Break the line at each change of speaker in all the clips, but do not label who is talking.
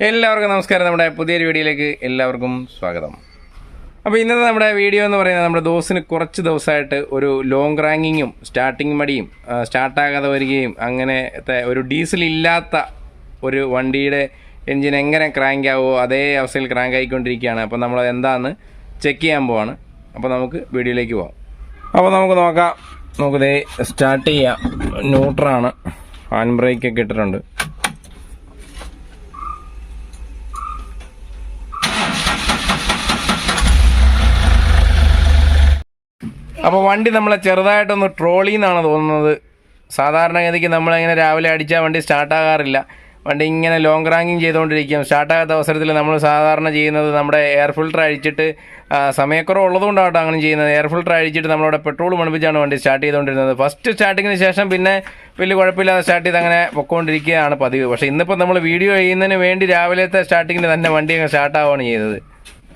എല്ലാവർക്കും നമസ്കാരം. നമ്മുടെ പുതിയൊരു വീഡിയോയിലേക്ക് എല്ലാവർക്കും സ്വാഗതം. അപ്പോൾ ഇന്നത്തെ നമ്മുടെ വീഡിയോ എന്ന് പറയുന്നത് നമ്മുടെ ദോസിന് കുറച്ച് ദിവസമായിട്ട് ഒരു ലോങ് റാങ്കിങ്ങും സ്റ്റാർട്ടിങ് മടിയും സ്റ്റാർട്ടാകാതെ വരികയും അങ്ങനത്തെ ഒരു ഡീസൽ ഇല്ലാത്ത ഒരു വണ്ടിയുടെ എൻജിൻ എങ്ങനെ ക്രാങ്ക് ആവുമോ അതേ അവസ്ഥയിൽ ക്രാങ്ക് ആയിക്കൊണ്ടിരിക്കുകയാണ്. അപ്പോൾ നമ്മൾ എന്താണെന്ന് ചെക്ക് ചെയ്യാൻ പോവാണ്. അപ്പോൾ നമുക്ക് വീഡിയോയിലേക്ക് പോകാം. അപ്പോൾ നമുക്ക് നോക്കാം. നമുക്കിതേ സ്റ്റാർട്ട് ചെയ്യാം. ന്യൂട്രാണ്, ഹാൻഡ് ബ്രേക്കൊക്കെ ഇട്ടിട്ടുണ്ട്. അപ്പോൾ വണ്ടി നമ്മളെ ചെറുതായിട്ടൊന്ന് ട്രോളിന്നാണ് തോന്നുന്നത്. സാധാരണഗതിക്ക് നമ്മളിങ്ങനെ രാവിലെ അടിച്ചാൽ വണ്ടി സ്റ്റാർട്ടാകാറില്ല. വണ്ടി ഇങ്ങനെ ലോങ് റാങ്കിങ് ചെയ്തുകൊണ്ടിരിക്കും. സ്റ്റാർട്ടാകാത്ത അവസരത്തിൽ നമ്മൾ സാധാരണ ചെയ്യുന്നത് നമ്മുടെ എയർ ഫിൽട്ടർ അഴിച്ചിട്ട്, സമയക്കുറവ് ഉള്ളതുകൊണ്ടാണ് അങ്ങനെ ചെയ്യുന്നത്. എയർ ഫിൽട്ടർ അഴിച്ചിട്ട് നമ്മളവിടെ പെട്രോൾ മണിപ്പിച്ചാണ് വണ്ടി സ്റ്റാർട്ട് ചെയ്തുകൊണ്ടിരുന്നത്. ഫസ്റ്റ് സ്റ്റാർട്ടിങ്ങിന് ശേഷം പിന്നെ വലിയ കുഴപ്പമില്ലാതെ സ്റ്റാർട്ട് ചെയ്ത് അങ്ങനെ പൊയ്ക്കൊണ്ടിരിക്കുകയാണ് പതിവ്. പക്ഷേ ഇന്നിപ്പോൾ നമ്മൾ വീഡിയോ ചെയ്യുന്നതിന് വേണ്ടി രാവിലത്തെ സ്റ്റാർട്ടിങ്ങിന് തന്നെ വണ്ടി അങ്ങ് സ്റ്റാർട്ടാവുകയാണ് ചെയ്തത്.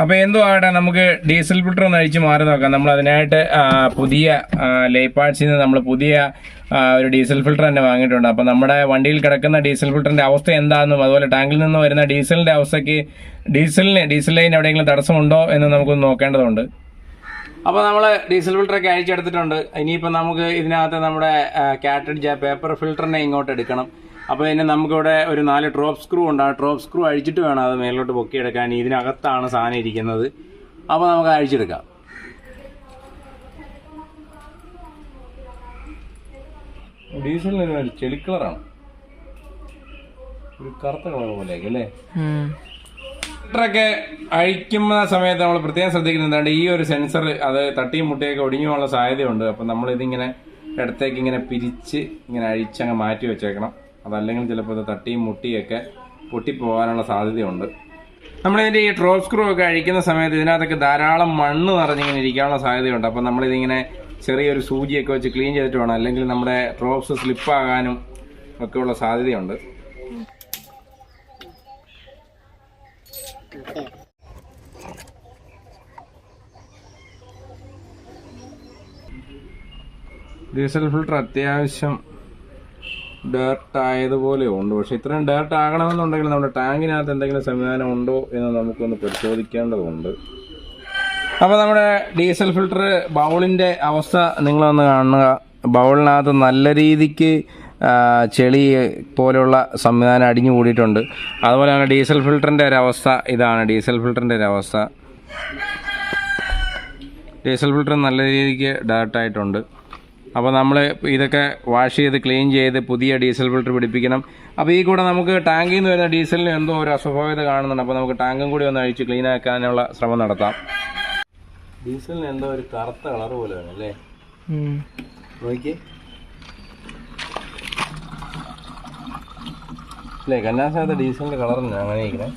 അപ്പോൾ എന്തോ ആകട്ടെ, നമുക്ക് ഡീസൽ ഫിൽട്ടർ ഒന്ന് അഴിച്ച് മാറി നോക്കാം. നമ്മൾ അതിനായിട്ട് പുതിയ ലേപ്പാർട്സിൽ നിന്ന് നമ്മൾ പുതിയ ഒരു ഡീസൽ ഫിൽട്ടർ തന്നെ വാങ്ങിയിട്ടുണ്ട്. അപ്പോൾ നമ്മുടെ വണ്ടിയിൽ കിടക്കുന്ന ഡീസൽ ഫിൽറ്ററിൻ്റെ അവസ്ഥ എന്താണെന്നും അതുപോലെ ടാങ്കിൽ നിന്ന് വരുന്ന ഡീസലിൻ്റെ അവസ്ഥയ്ക്ക് ഡീസൽ ലൈൻ എവിടെയെങ്കിലും തടസ്സമുണ്ടോ എന്ന് നമുക്കൊന്ന് നോക്കേണ്ടതുണ്ട്. അപ്പോൾ നമ്മൾ ഡീസൽ ഫിൽറ്ററൊക്കെ അഴിച്ചെടുത്തിട്ടുണ്ട്. ഇനിയിപ്പോൾ നമുക്ക് ഇതിനകത്ത് നമ്മുടെ കാറ്റഡിജ് പേപ്പർ ഫിൽറ്ററിനെ ഇങ്ങോട്ട് എടുക്കണം. അപ്പോൾ ഇതിന് നമുക്കിവിടെ ഒരു 4 ഡ്രോപ്പ് സ്ക്രൂ ഉണ്ട്. ആ ഡ്രോപ്പ് സ്ക്രൂ അഴിച്ചിട്ട് വേണം അത് മേലോട്ട് പൊക്കിയെടുക്കാൻ. ഇതിനകത്താണ് സാധനം ഇരിക്കുന്നത്. അപ്പോൾ നമുക്ക് അഴിച്ചെടുക്കാം. ഡീസലിന് ഒരു ചെളി കളറാണ്, ഒരു കറുത്ത കളർ പോലെയൊക്കെ അല്ലേ. ഫിൽറ്ററൊക്കെ അഴിക്കുന്ന സമയത്ത് നമ്മൾ പ്രത്യേകം ശ്രദ്ധിക്കുന്നുണ്ട്, ഈ ഒരു സെൻസർ അത് തട്ടിയും മുട്ടിയൊക്കെ ഒടിഞ്ഞു പോകാനുള്ള സാധ്യതയുണ്ട്. അപ്പം നമ്മളിതിങ്ങനെ ഇടത്തേക്ക് ഇങ്ങനെ പിരിച്ച് ഇങ്ങനെ അഴിച്ചങ്ങ് മാറ്റി വെച്ചേക്കണം. അതല്ലെങ്കിൽ ചിലപ്പോൾ ഇത് തട്ടിയും മുട്ടിയൊക്കെ പൊട്ടിപ്പോകാനുള്ള സാധ്യതയുണ്ട്. നമ്മളിതിൻ്റെ ഈ ഡ്രോപ്പ് സ്ക്രൂ ഒക്കെ അഴിക്കുന്ന സമയത്ത് ഇതിനകത്തൊക്കെ ധാരാളം മണ്ണ് നിറഞ്ഞിങ്ങനെ ഇരിക്കാനുള്ള സാധ്യതയുണ്ട്. അപ്പം നമ്മളിതിങ്ങനെ ചെറിയൊരു സൂചിയൊക്കെ വെച്ച് ക്ലീൻ ചെയ്തിട്ട് വേണം, അല്ലെങ്കിൽ നമ്മുടെ ഡ്രോപ്സ് സ്ലിപ്പാകാനും ഒക്കെയുള്ള സാധ്യതയുണ്ട്. ഡീസൽ ഫിൽട്ടർ അത്യാവശ്യം ഡേർട്ട് ആയതുപോലെ ഉണ്ട്. പക്ഷെ ഇത്രയും ഡേർട്ട് ആകണമെന്നുണ്ടെങ്കിൽ നമ്മുടെ ടാങ്കിനകത്ത് എന്തെങ്കിലും സംവിധാനം ഉണ്ടോ എന്ന് നമുക്കൊന്ന് പരിശോധിക്കേണ്ടതുണ്ട്. അപ്പോൾ നമ്മുടെ ഡീസൽ ഫിൽട്ടർ ബൗളിൻ്റെ അവസ്ഥ നിങ്ങളൊന്ന് കാണുക. ബൗളിനകത്ത് നല്ല രീതിക്ക് ചെളി പോലെയുള്ള സംവിധാനം അടിഞ്ഞു കൂടിയിട്ടുണ്ട്. അതുപോലെ തന്നെ ഡീസൽ ഫിൽട്ടറിൻ്റെ ഒരവസ്ഥ ഇതാണ്. ഡീസൽ ഫിൽട്ടറിൻ്റെ ഒരവസ്ഥ, ഡീസൽ ഫിൽട്ടർ നല്ല രീതിക്ക് ഡേർട്ടായിട്ടുണ്ട്. അപ്പോൾ നമ്മൾ ഇതൊക്കെ വാഷ് ചെയ്ത് ക്ലീൻ ചെയ്ത് പുതിയ ഡീസൽ ഫിൽട്ടർ പിടിപ്പിക്കണം. അപ്പോൾ ഈ കൂടെ നമുക്ക് ടാങ്കിൽ നിന്ന് വരുന്ന ഡീസലിന് എന്തോ ഒരു അസ്വാഭാവികത കാണുന്നുണ്ട്. അപ്പോൾ നമുക്ക് ടാങ്കും കൂടി ഒന്ന് അഴിച്ച് ക്ലീൻ ആക്കാനുള്ള ശ്രമം നടത്താം. ഡീസലിന് എന്തോ ഒരു കറുത്ത കളർ പോലെയാണ് അല്ലേ, നോക്കി അല്ലേ. കന്നാസകത്ത് ഡീസലിൻ്റെ കളറിന് അങ്ങനെ ഇരിക്കണേ.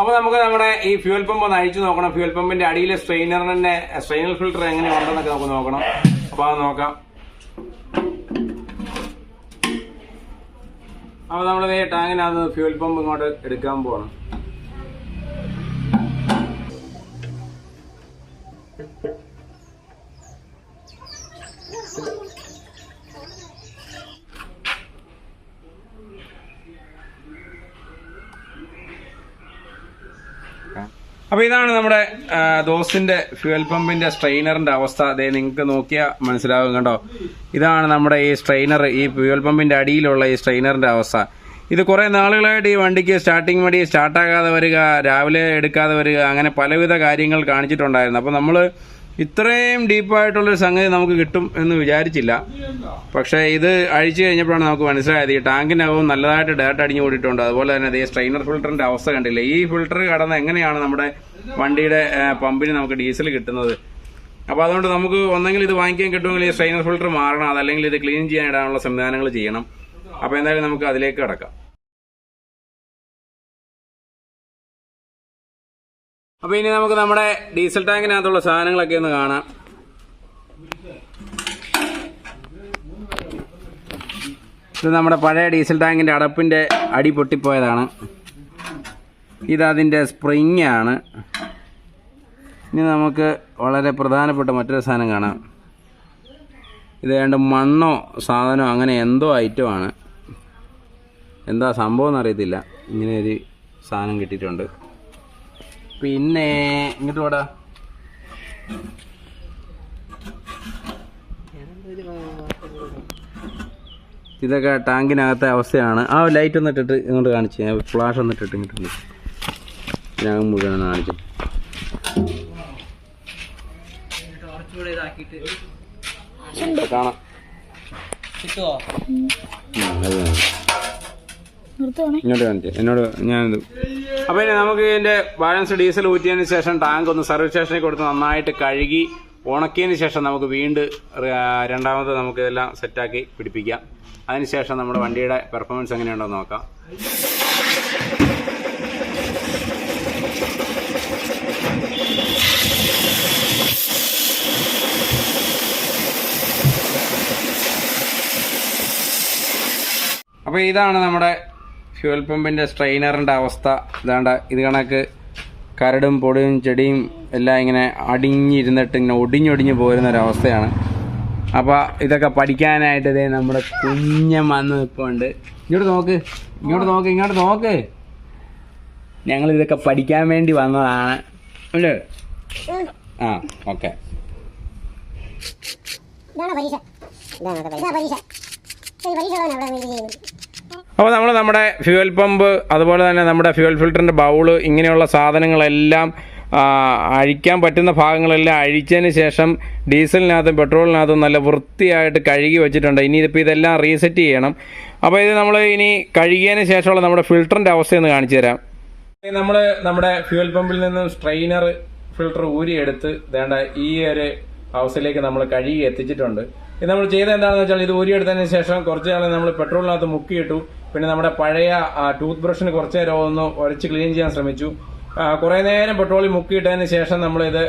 അപ്പോൾ നമുക്ക് നമ്മുടെ ഈ ഫ്യൂൽ പമ്പ് ഒന്ന് അഴിച്ചു നോക്കണം. ഫ്യൂൽ പമ്പിന്റെ അടിയിലെ സ്ട്രെയിനർ ഫിൽട്ടർ എങ്ങനെ ഉണ്ടെന്നൊക്കെ നമുക്ക് നോക്കണം. അപ്പോൾ അത് നോക്കാം. അപ്പോൾ നമ്മൾ ടാങ്കിനകത്ത് ഫ്യൂൽ പമ്പ് ഇങ്ങോട്ട് എടുക്കാൻ പോകണം. അപ്പോൾ ഇതാണ് നമ്മുടെ ദോസ്തിൻ്റെ ഫ്യൂൽ പമ്പിൻ്റെ സ്ട്രെയിനറിൻ്റെ അവസ്ഥ. അതേ നിങ്ങൾക്ക് നോക്കിയാൽ മനസ്സിലാവും കണ്ടോ. ഇതാണ് നമ്മുടെ ഈ സ്ട്രെയിനർ, ഈ ഫ്യൂൽ പമ്പിൻ്റെ അടിയിലുള്ള ഈ സ്ട്രെയിനറിൻ്റെ അവസ്ഥ. ഇത് കുറേ നാളുകളായിട്ട് ഈ വണ്ടിക്ക് സ്റ്റാർട്ടിങ് മടി, സ്റ്റാർട്ടാകാതെ വരിക, രാവിലെ എടുക്കാതെ വരിക, അങ്ങനെ പലവിധ കാര്യങ്ങൾ കാണിച്ചിട്ടുണ്ടായിരുന്നു. അപ്പോൾ നമ്മൾ ഇത്രയും ഡീപ്പായിട്ടുള്ളൊരു സംഗതി നമുക്ക് കിട്ടും എന്ന് വിചാരിച്ചില്ല. പക്ഷേ ഇത് അഴിച്ചു കഴിഞ്ഞപ്പോഴാണ് നമുക്ക് മനസ്സിലായത് ഈ ടാങ്കിനകവും നല്ലതായിട്ട് ഡേർട്ട് അടിഞ്ഞു കൂടിയിട്ടുണ്ട്. അതുപോലെ തന്നെ ഈ സ്ട്രെയിനർ ഫിൽറ്ററിൻ്റെ അവസ്ഥ കണ്ടില്ലേ. ഈ ഫിൽറ്റർ കടന്ന് എങ്ങനെയാണ് നമ്മുടെ വണ്ടിയുടെ പമ്പിന് നമുക്ക് ഡീസൽ കിട്ടുന്നത്. അപ്പോൾ അതുകൊണ്ട് നമുക്ക് ഒന്നെങ്കിൽ ഇത് വാങ്ങിക്കാൻ കിട്ടുമെങ്കിൽ ഈ സ്ട്രെയിനർ ഫിൽറ്റർ മാറണം, അതല്ലെങ്കിൽ ഇത് ക്ലീൻ ചെയ്യാൻ ഇടാനുള്ള സംവിധാനങ്ങൾ ചെയ്യണം. അപ്പോൾ എന്തായാലും നമുക്ക് അതിലേക്ക് കിടക്കാം. അപ്പോൾ ഇനി നമുക്ക് നമ്മുടെ ഡീസൽ ടാങ്കിനകത്തുള്ള സാധനങ്ങളൊക്കെ ഒന്ന് കാണാം. ഇത് നമ്മുടെ പഴയ ഡീസൽ ടാങ്കിൻ്റെ അടപ്പിൻ്റെ അടി പൊട്ടിപ്പോയതാണ്. ഇതതിൻ്റെ സ്പ്രിങ് ആണ്. ഇനി നമുക്ക് വളരെ പ്രധാനപ്പെട്ട മറ്റൊരു സാധനം കാണാം. ഇത് ഏതാണ്ട് മണ്ണോ സാധനമോ അങ്ങനെ എന്തോ ഐറ്റമാണ്. എന്താ സംഭവം എന്നറിയത്തില്ല. ഇങ്ങനെ ഒരു സാധനം കിട്ടിയിട്ടുണ്ട്. പിന്നെ ഇങ്ങോട്ട് പോടാ. ഇതൊക്കെ ടാങ്കിനകത്തെ അവസ്ഥയാണ്. ആ ലൈറ്റ് ഒന്ന് ഇട്ടിട്ട് ഇങ്ങോട്ട് കാണിച്ചു. ഫ്ലാഷ് ഒന്ന് ഇട്ടിട്ട് ഇങ്ങോട്ട് ഞാൻ മുഴുവൻ കാണിച്ചു. കാണാം. ഇങ്ങോട്ട് കാണിച്ചു എന്നോട് ഞാനിത്. അപ്പോൾ ഇനി നമുക്ക് ഇതിൻ്റെ ബാലൻസ് ഡീസൽ ഊറ്റിയതിന് ശേഷം ടാങ്ക് ഒന്ന് സർവീസ് സ്റ്റേഷനിൽ കൊടുത്ത് നന്നായിട്ട് കഴുകി ഉണക്കിയതിന് ശേഷം നമുക്ക് വീണ്ടും രണ്ടാമത് നമുക്ക് ഇതെല്ലാം സെറ്റാക്കി പിടിപ്പിക്കാം. അതിനുശേഷം നമ്മുടെ വണ്ടിയുടെ പെർഫോമൻസ് എങ്ങനെയുണ്ടോ നോക്കാം. അപ്പോൾ ഇതാണ് നമ്മുടെ ഫ്യൂൽ പമ്പിൻ്റെ സ്ട്രെയിനറിൻ്റെ അവസ്ഥ. ഇതാണ്ട് ഇത് കണക്ക് കരടും പൊടിയും ചെടിയും എല്ലാം ഇങ്ങനെ അടിഞ്ഞിരുന്നിട്ട് ഇങ്ങനെ ഒടിഞ്ഞൊടിഞ്ഞ് പോരുന്നൊരവസ്ഥയാണ്. അപ്പോൾ ഇതൊക്കെ പഠിക്കാനായിട്ട് ഇതേ നമ്മുടെ കുഞ്ഞൻ വന്ന് ഇപ്പോൾ ഉണ്ട്. ഇങ്ങോട്ട് നോക്ക്. ഞങ്ങളിതൊക്കെ പഠിക്കാൻ വേണ്ടി വന്നതാണ് അല്ലേ? ആ ഓക്കെ. അപ്പോൾ നമ്മൾ നമ്മുടെ ഫ്യൂവൽ പമ്പ് അതുപോലെ തന്നെ നമ്മുടെ ഫ്യൂവൽ ഫിൽറ്ററിൻ്റെ ബൗള് ഇങ്ങനെയുള്ള സാധനങ്ങളെല്ലാം അഴിക്കാൻ പറ്റുന്ന ഭാഗങ്ങളെല്ലാം അഴിച്ചതിന് ശേഷം ഡീസലിനകത്തും പെട്രോളിനകത്തും നല്ല വൃത്തിയായിട്ട് കഴുകി വെച്ചിട്ടുണ്ട്. ഇനി ഇതിപ്പോൾ ഇതെല്ലാം റീസെറ്റ് ചെയ്യണം. അപ്പോൾ ഇത് നമ്മൾ ഇനി കഴുകിയതിന് ശേഷമുള്ള നമ്മുടെ ഫിൽറ്ററിൻ്റെ അവസ്ഥയൊന്ന് കാണിച്ചു തരാം. നമ്മൾ നമ്മുടെ ഫ്യൂവൽ പമ്പിൽ നിന്നും സ്ട്രെയിനർ ഫിൽറ്റർ ഊരിയെടുത്ത് വേണ്ട ഈ ഒരു ഹൗസിലേക്ക് നമ്മൾ കഴുകി എത്തിച്ചിട്ടുണ്ട്. ഇത് നമ്മൾ ചെയ്തത് എന്താണെന്ന് വെച്ചാൽ ഇത് ഊരിയെടുത്തതിന് ശേഷം കുറച്ച് നാൾ നമ്മൾ പെട്രോളിനകത്ത് മുക്കിയിട്ടു. പിന്നെ നമ്മുടെ പഴയ ടൂത്ത് ബ്രഷിന് കുറച്ച് നേരം ഒന്ന് ഉരച്ച് ക്ലീൻ ചെയ്യാൻ ശ്രമിച്ചു. കുറേ നേരം പെട്രോളിൽ മുക്കിയിട്ടതിന് ശേഷം നമ്മളിത്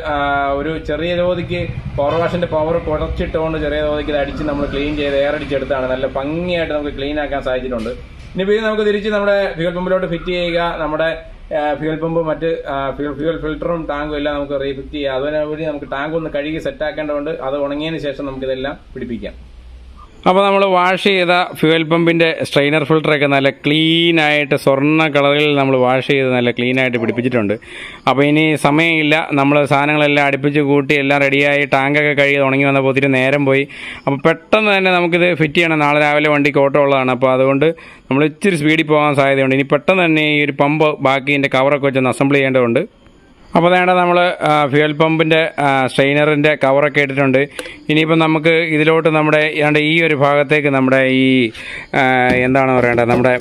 ഒരു ചെറിയ തോതിക്ക് പവർ വാഷിന്റെ പവർ കുറച്ചിട്ടുകൊണ്ട് ചെറിയ തോതിക്ക് ഇത് അടിച്ച് നമ്മൾ ക്ലീൻ ചെയ്ത് എയർ അടിച്ചെടുത്താണ് നല്ല ഭംഗിയായിട്ട് നമുക്ക് ക്ലീൻ ആക്കാൻ സാധിച്ചിട്ടുണ്ട്. ഇനിയിപ്പോൾ ഇത് നമുക്ക് തിരിച്ച് നമ്മുടെ ഫ്യൂൽ പമ്പിലോട്ട് ഫിറ്റ് ചെയ്യുക. നമ്മുടെ ഫ്യൂൽ പമ്പ് മറ്റ് ഫ്യൂൽ ഫിൽറ്ററും ടാങ്കും എല്ലാം നമുക്ക് റീഫിറ്റ് ചെയ്യാം. അതിനുവേണ്ടി നമുക്ക് ടാങ്ക് ഒന്ന് കഴുകി സെറ്റാക്കേണ്ടതുകൊണ്ട് അത് ഉണങ്ങിയതിന് ശേഷം നമുക്കിതെല്ലാം പിടിപ്പിക്കാം. അപ്പോൾ നമ്മൾ വാഷ് ചെയ്ത ഫ്യൂവൽ പമ്പിൻ്റെ സ്ട്രെയിനർ ഫിൽറ്ററൊക്കെ നല്ല ക്ലീനായിട്ട് സ്വർണ്ണ കളറിൽ നമ്മൾ വാഷ് ചെയ്ത് നല്ല ക്ലീനായിട്ട് പിടിപ്പിച്ചിട്ടുണ്ട്. അപ്പോൾ ഇനി സമയമില്ല. നമ്മൾ സാധനങ്ങളെല്ലാം അടുപ്പിച്ച് കൂട്ടി എല്ലാം റെഡിയായി ടാങ്കൊക്കെ കഴുകി ഉണങ്ങി വന്നപ്പോൾ ഒത്തിരി നേരം പോയി. അപ്പോൾ പെട്ടെന്ന് തന്നെ നമുക്കിത് ഫിറ്റ് ചെയ്യണം. നാളെ രാവിലെ വണ്ടിക്ക് ഓട്ടം ഉള്ളതാണ്. അപ്പോൾ അതുകൊണ്ട് നമ്മൾ ഇച്ചിരി സ്പീഡിൽ പോകാൻ സാധ്യതയുണ്ട്. ഇനി പെട്ടെന്ന് തന്നെ ഈ ഒരു പമ്പ് ബാക്കി ഇതിൻ്റെ കവറൊക്കെ വെച്ചൊന്ന് അസംബിൾ ചെയ്യേണ്ടതുണ്ട്. അപ്പോൾ വേണ്ട നമ്മൾ ഫ്യൂൽ പമ്പിൻ്റെ സ്ട്രെയിനറിൻ്റെ കവറൊക്കെ ഇട്ടിട്ടുണ്ട്. ഇനിയിപ്പം നമുക്ക് ഇതിലോട്ട് നമ്മുടെ ഈ ഒരു ഭാഗത്തേക്ക് നമ്മുടെ ഈ എന്താണ് പറയേണ്ടത് നമ്മുടെ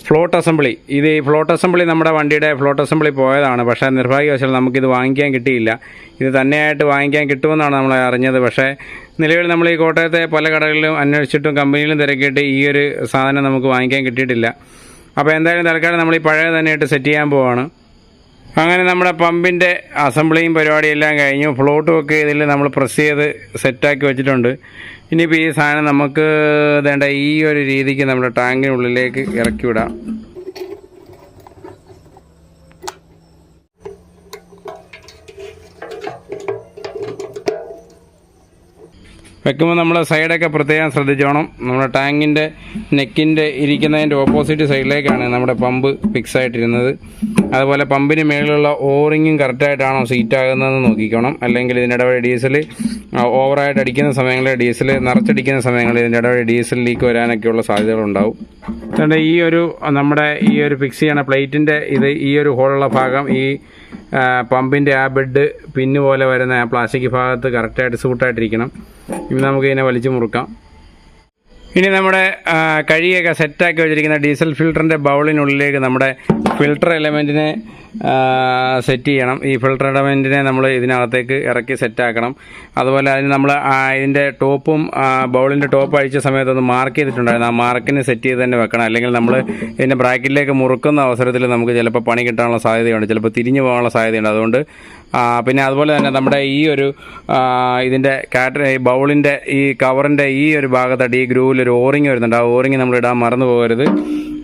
ഫ്ലോട്ട് അസംബ്ലി. ഈ ഫ്ലോട്ട് അസംബ്ലി നമ്മുടെ വണ്ടിയുടെ ഫ്ലോട്ട് അസംബ്ലി പോയതാണ്. പക്ഷേ നിർഭാഗ്യവശാൽ നമുക്കിത് വാങ്ങിക്കാൻ കിട്ടിയില്ല. ഇത് തന്നെയായിട്ട് വാങ്ങിക്കാൻ കിട്ടുമെന്നാണ് നമ്മൾ അറിഞ്ഞത്. പക്ഷേ നിലവിൽ നമ്മൾ ഈ കോട്ടയത്തെ പല കടകളിലും അന്വേഷിച്ചിട്ടും കമ്പനിയിലും തിരക്കിയിട്ട് ഈ ഒരു സാധനം നമുക്ക് വാങ്ങിക്കാൻ കിട്ടിയിട്ടില്ല. അപ്പോൾ എന്തായാലും തൽക്കാലം നമ്മൾ ഈ പഴയ തന്നെയായിട്ട് സെറ്റ് ചെയ്യാൻ പോവാണ്. അങ്ങനെ നമ്മുടെ പമ്പിൻ്റെ അസംബ്ലിയും പരിപാടിയെല്ലാം കഴിഞ്ഞു. ഫ്ലോട്ടും ഒക്കെ ഇതിൽ നമ്മൾ പ്രസ് ചെയ്ത് സെറ്റാക്കി വെച്ചിട്ടുണ്ട്. ഇനിയിപ്പോൾ ഈ സാധനം നമുക്ക് വേണ്ട ഈ ഒരു രീതിക്ക് നമ്മുടെ ടാങ്കിനുള്ളിലേക്ക് ഇറക്കി വിടാം. വെക്കുമ്പോൾ നമ്മൾ സൈഡൊക്കെ പ്രത്യേകം ശ്രദ്ധിച്ചോണം. നമ്മുടെ ടാങ്കിൻ്റെ നെക്കിൻ്റെ ഇരിക്കുന്നതിൻ്റെ ഓപ്പോസിറ്റ് സൈഡിലേക്കാണ് നമ്മുടെ പമ്പ് ഫിക്സ് ആയിട്ടിരുന്നത്. അതുപോലെ പമ്പിന് മേളിലുള്ള ഓറിങ്ങും കറക്റ്റായിട്ടാണോ സീറ്റാകുന്നതെന്ന് നോക്കിക്കണം. അല്ലെങ്കിൽ ഇതിൻ്റെ ഇടവഴി ഡീസൽ ഓവറായിട്ട് അടിക്കുന്ന സമയങ്ങളിൽ ഡീസൽ നിറച്ചടിക്കുന്ന സമയങ്ങളിൽ ഇതിൻ്റെ ഇടവഴി ഡീസൽ ലീക്ക് വരാനൊക്കെയുള്ള സാധ്യതകളുണ്ടാവും. അതുകൊണ്ട് നമ്മുടെ ഈ ഒരു ഫിക്സ് ചെയ്യണ പ്ലേറ്റിൻ്റെ ഈ ഒരു ഹോളുള്ള ഭാഗം ഈ പമ്പിൻ്റെ ആ ബെഡ് പിന്ന് പോലെ വരുന്ന ആ പ്ലാസ്റ്റിക് ഭാഗത്ത് കറക്റ്റായിട്ട് സൂട്ടായിട്ടിരിക്കണം. ഇനി നമുക്ക് ഇതിനെ വലിച്ചു മുറുക്കാം. ഇനി നമ്മുടെ കഴുകിയൊക്കെ സെറ്റാക്കി വെച്ചിരിക്കുന്ന ഡീസൽ ഫിൽറ്ററിൻ്റെ ബൗളിനുള്ളിലേക്ക് നമ്മുടെ ഫിൽറ്റർ എലമെൻറ്റിനെ സെറ്റ് ചെയ്യണം. ഈ ഫിൽറ്റർ എലമെൻറ്റിനെ നമ്മൾ ഇതിനകത്തേക്ക് ഇറക്കി സെറ്റാക്കണം. അതുപോലെ അതിന് നമ്മൾ ഇതിൻ്റെ ടോപ്പും ബൗളിൻ്റെ ടോപ്പ് അഴിച്ച സമയത്തൊന്ന് മാർക്ക് ചെയ്തിട്ടുണ്ടായിരുന്നു. ആ മാർക്കിന് സെറ്റ് ചെയ്ത് തന്നെ വെക്കണം. അല്ലെങ്കിൽ നമ്മൾ ഇതിൻ്റെ ബ്രാക്കറ്റിലേക്ക് മുറുക്കുന്ന അവസരത്തിൽ നമുക്ക് ചിലപ്പോൾ പണി കിട്ടാനുള്ള സാധ്യതയുണ്ട്, ചിലപ്പോൾ തിരിഞ്ഞു പോകാനുള്ള സാധ്യതയുണ്ട്. അതുകൊണ്ട് പിന്നെ അതുപോലെ തന്നെ നമ്മുടെ ഈ ഒരു ഇതിൻ്റെ ബൗളിൻ്റെ ഈ കവറിൻ്റെ ഈ ഒരു ഭാഗത്തായിട്ട് ഈ ഗ്രൂവിലൊരു ഓറിങ് വരുന്നുണ്ട്. ആ ഓറിങ് നമ്മൾ ഇടാൻ മറന്നു പോകരുത്.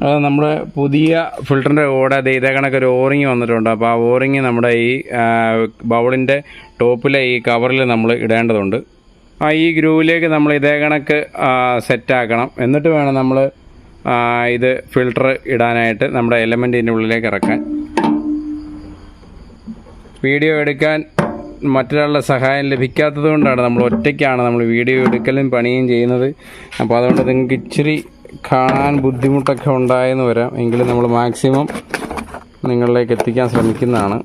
അത് നമ്മുടെ പുതിയ ഫിൽറ്ററിൻ്റെ കൂടെ ഇതേ കണക്കൊരു ഓറിങ് വന്നിട്ടുണ്ട്. അപ്പോൾ ആ ഓറിങ് നമ്മുടെ ഈ ബൗളിൻ്റെ ടോപ്പിലെ ഈ കവറിൽ നമ്മൾ ഇടേണ്ടതുണ്ട്. ഈ ഗ്രൂവിലേക്ക് നമ്മൾ ഇതേ കണക്ക് സെറ്റാക്കണം. എന്നിട്ട് വേണം നമ്മൾ ഇത് ഫിൽറ്റർ ഇടാനായിട്ട് നമ്മുടെ എലമെൻറ്റിൻ്റെ ഉള്ളിലേക്ക് ഇറക്കാൻ. വീഡിയോ എടുക്കാൻ മറ്റൊരാളുടെ സഹായം ലഭിക്കാത്തത് കൊണ്ടാണ്, നമ്മൾ ഒറ്റയ്ക്കാണ് നമ്മൾ വീഡിയോ എടുക്കലും പണിയും ചെയ്യുന്നത്. അപ്പോൾ അതുകൊണ്ട് നിങ്ങൾക്ക് ഇച്ചിരി കാണാൻ ബുദ്ധിമുട്ടൊക്കെ ഉണ്ടായെന്ന് വരാം. എങ്കിലും നമ്മൾ മാക്സിമം നിങ്ങളിലേക്ക് എത്തിക്കാൻ ശ്രമിക്കുന്നതാണ്.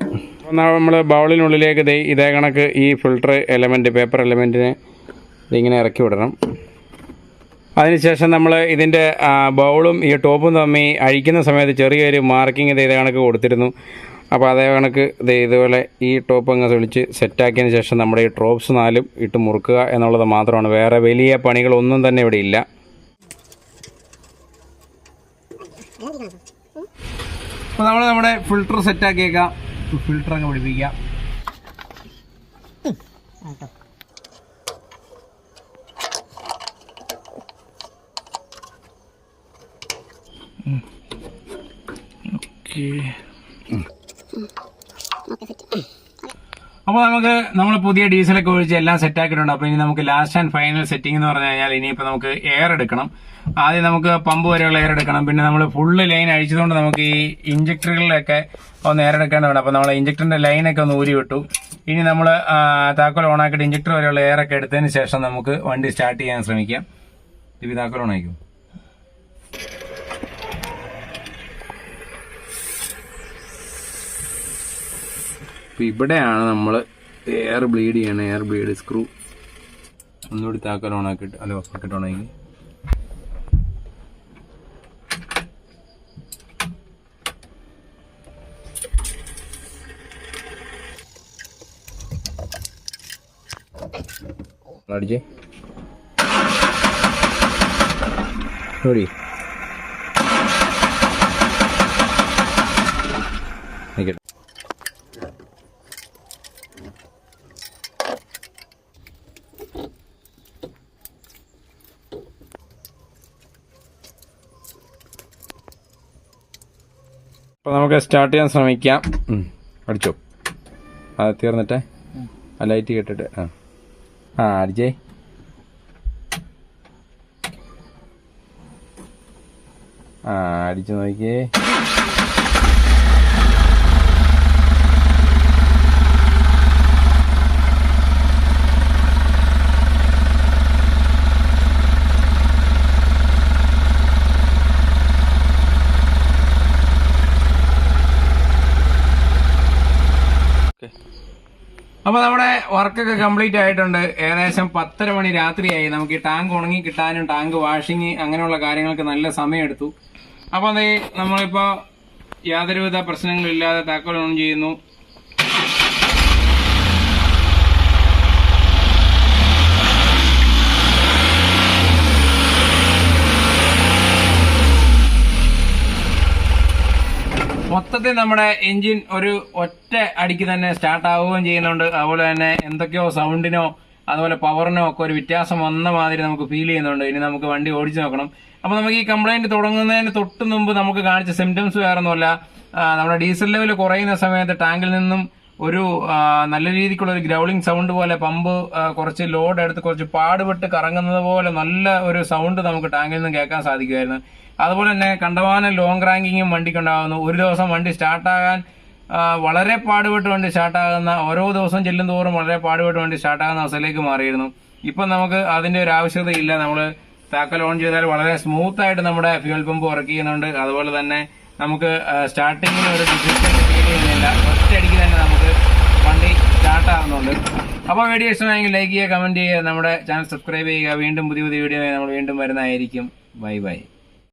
അപ്പോൾ നമ്മൾ ബൗളിനുള്ളിലേക്ക് ഇതേ കണക്ക് ഈ ഫിൽറ്റർ എലമെൻറ്റ്, പേപ്പർ എലമെൻറ്റിനെ ഇതിങ്ങനെ ഇറക്കി വിടണം. അതിനുശേഷം നമ്മൾ ഇതിൻ്റെ ബൗളും ഈ ടോപ്പും തമ്മിൽ അഴിക്കുന്ന സമയത്ത് ചെറിയൊരു മാർക്കിങ് ഇതേ കണക്ക് കൊടുത്തിരുന്നു. അപ്പോൾ അതേ കണക്ക് ഇതുപോലെ ഈ ടോപ്പ് അങ്ങ് തെളിച്ച് സെറ്റാക്കിയതിന് ശേഷം നമ്മുടെ ഈ ട്രോപ്സ് 4 ഇട്ട് മുറുക്കുക എന്നുള്ളത് മാത്രമാണ്. വേറെ വലിയ പണികളൊന്നും തന്നെ ഇവിടെ ഇല്ല. അപ്പോൾ നമ്മൾ നമ്മുടെ ഫിൽറ്റർ സെറ്റാക്കിയേക്കാം. ഫിൽറ്റർ അങ്ങ് പിടിപ്പിക്കാം. അപ്പോൾ നമ്മൾ പുതിയ ഡീസലൊക്കെ ഒഴിച്ച് എല്ലാം സെറ്റാക്കിയിട്ടുണ്ട്. അപ്പോൾ ഇനി നമുക്ക് ലാസ്റ്റ് ആൻഡ് ഫൈനൽ സെറ്റിംഗ് എന്ന് പറഞ്ഞു കഴിഞ്ഞാൽ ഇനിയിപ്പോൾ നമുക്ക് എയർ എടുക്കണം. ആദ്യം നമുക്ക് പമ്പ് വരെയുള്ള എയർ എടുക്കണം. പിന്നെ നമ്മൾ ഫുള്ള് ലൈൻ അഴിച്ചതുകൊണ്ട് നമുക്ക് ഈ ഇഞ്ചക്ടറുകളിലൊക്കെ ഒന്ന് എയർ എടുക്കേണ്ടതുണ്ട്. അപ്പോൾ നമ്മൾ ഇഞ്ചക്ടറിന്റെ ലൈനൊക്കെ ഒന്ന് ഊരി വിട്ടു. ഇനി നമ്മൾ താക്കോൽ ഓണാക്കിയിട്ട് ഇഞ്ചക്ടർ വരെയുള്ള എയറൊക്കെ എടുത്തതിന് ശേഷം നമുക്ക് വണ്ടി സ്റ്റാർട്ട് ചെയ്യാൻ ശ്രമിക്കാം. ഇത് താക്കോൽ ഓണാക്കും. അപ്പോൾ ഇവിടെയാണ് നമ്മൾ എയർ ബ്ലീഡ് ചെയ്യണം. എയർ ബ്ലീഡ് സ്ക്രൂ ഒന്നുകൂടി താക്കോൽ ഓണാക്കിയിട്ട് ബക്കറ്റ് ഓണാക്കി. അടിച്ചേ ഓടി നിൽക്കട്ടെ. അപ്പോൾ നമുക്ക് സ്റ്റാർട്ട് ചെയ്യാൻ ശ്രമിക്കാം. അടിച്ചോ, അത് തീർന്നിട്ടേ ആ ലൈറ്റ് കേട്ടിട്ട് അടിച്ചേ. അടിച്ചു നോക്കിയേ. അപ്പോൾ നമ്മുടെ വർക്കൊക്കെ കംപ്ലീറ്റ് ആയിട്ടുണ്ട്. ഏകദേശം 10:30 മണി രാത്രിയായി. നമുക്ക് ഈ ടാങ്ക് ഉണങ്ങി കിട്ടാനും ടാങ്ക് വാഷിങ് അങ്ങനെയുള്ള കാര്യങ്ങൾക്ക് നല്ല സമയമെടുത്തു. അപ്പോൾ അതേ നമ്മളിപ്പോൾ യാതൊരുവിധ പ്രശ്നങ്ങളും ഇല്ലാതെ താക്കോൽ ഓൺ ചെയ്യുന്നു. മൊത്തത്തിൽ നമ്മുടെ എഞ്ചിൻ ഒരു ഒറ്റ അടിക്ക് തന്നെ സ്റ്റാർട്ട് ആവുകയും ചെയ്യുന്നുണ്ട്. അതുപോലെ തന്നെ എന്തൊക്കെയോ സൗണ്ടിനോ അതുപോലെ പവറിനോ ഒക്കെ ഒരു വ്യത്യാസം വന്ന മാതിരി നമുക്ക് ഫീൽ ചെയ്യുന്നുണ്ട്. ഇനി നമുക്ക് വണ്ടി ഓടിച്ചു നോക്കണം. അപ്പോൾ നമുക്ക് ഈ കംപ്ലൈന്റ് തുടങ്ങുന്നതിന് തൊട്ട് മുമ്പ് നമുക്ക് കാണിച്ച സിംറ്റംസ് വേറൊന്നുമല്ല. നമ്മുടെ ഡീസൽ ലെവൽ കുറയുന്ന സമയത്ത് ടാങ്കിൽ നിന്നും ഒരു നല്ല രീതിക്കുള്ള ഒരു ഗ്രൗളിംഗ് സൗണ്ട് പോലെ പമ്പ് കുറച്ച് ലോഡ് എടുത്ത് കുറച്ച് പാടുപെട്ട് കറങ്ങുന്നത് പോലെ നല്ല ഒരു സൗണ്ട് നമുക്ക് ടാങ്കിൽ നിന്നും കേൾക്കാൻ സാധിക്കുമായിരുന്നു. അതുപോലെ തന്നെ കണ്ടമാനം ലോങ് റാങ്കിങ്ങും വണ്ടിക്കുണ്ടാകുന്നു. ഒരു ദിവസം വണ്ടി സ്റ്റാർട്ടാകാൻ വളരെ പാടുപെട്ട് വണ്ടി സ്റ്റാർട്ടാകുന്ന, ഓരോ ദിവസം ചെല്ലും തോറും വളരെ പാടുപെട്ട് വണ്ടി സ്റ്റാർട്ടാകുന്ന അവസ്ഥയിലേക്ക് മാറിയിരുന്നു. ഇപ്പം നമുക്ക് അതിന്റെ ഒരു ആവശ്യകതയില്ല. നമ്മൾ താക്കോൽ ഓൺ ചെയ്താൽ വളരെ സ്മൂത്ത് ആയിട്ട് നമ്മുടെ ഫ്യൂൽ പമ്പ് വർക്ക് ചെയ്യുന്നുണ്ട്. അതുപോലെ തന്നെ നമുക്ക് സ്റ്റാർട്ടിങ്ങിന് ഒരു ഡിഫിക്കൽട്ടി ഫീൽ ചെയ്യുന്നില്ല. ഒറ്റയടിക്ക് തന്നെ നമുക്ക് വണ്ടി സ്റ്റാർട്ടാകുന്നുണ്ട്. അപ്പോൾ വീഡിയോ ഇഷ്ടമായെങ്കിൽ ലൈക്ക് ചെയ്യുക, കമന്റ് ചെയ്യുക, നമ്മുടെ ചാനൽ സബ്സ്ക്രൈബ് ചെയ്യുക. വീണ്ടും പുതിയ വീഡിയോ നമ്മൾ വീണ്ടും വരുന്നതായിരിക്കും. Bye bye.